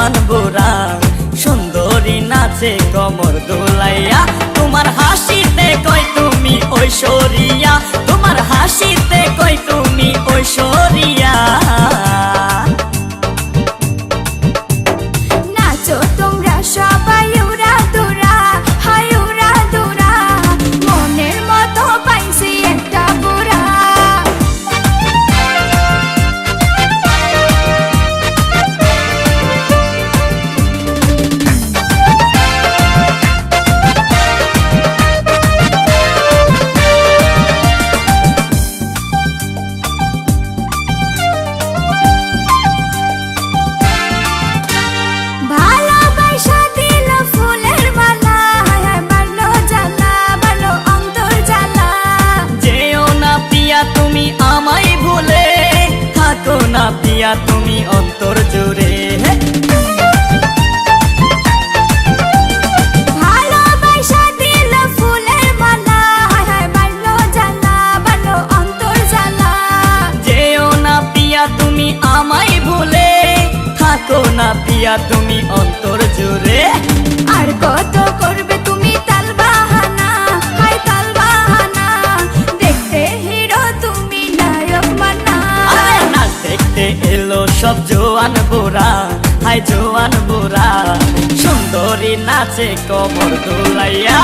জোয়ান বুড়া সুন্দরী নাচে কমর দোলাইয়া তোমার হাসিতে কই তুমি ঐশ্বরিয়া তোমার হাসিতে কই তুমি ঐশ্বরিয়া নাচো তোমরা সবাই উড়া দুরা হায় উড়া দুরা মনের মতো পাইছি একটা বুড়া ভালোবাসা দিল ফুলের মালা হায় বাড়লো জ্বালা বাড়লো অন্তর জ্বালা যেও না পিয়া তুমি আমায় ভুলে থাকো না পিয়া তুমি অন্তর জুড়ে ভালোবাসা দিল ফুলের মালা হায় বাড়লো জ্বালা বাড়লো অন্তর জ্বালা যেও না পিয়া তুমি আমায় ভুলে থাকো না পিয়া তুমি অন্তর জুড়ে আর কত করবে তুমি তাল বাহানা হায় তাল বাহানা দেখতে হিরো তুমি নায়ক মানা আরে নাচ দেখতে এলো সব জোয়ান বুড়া হায় জোয়ান বুড়া সুন্দরী নাচে কমর দোলাইয়া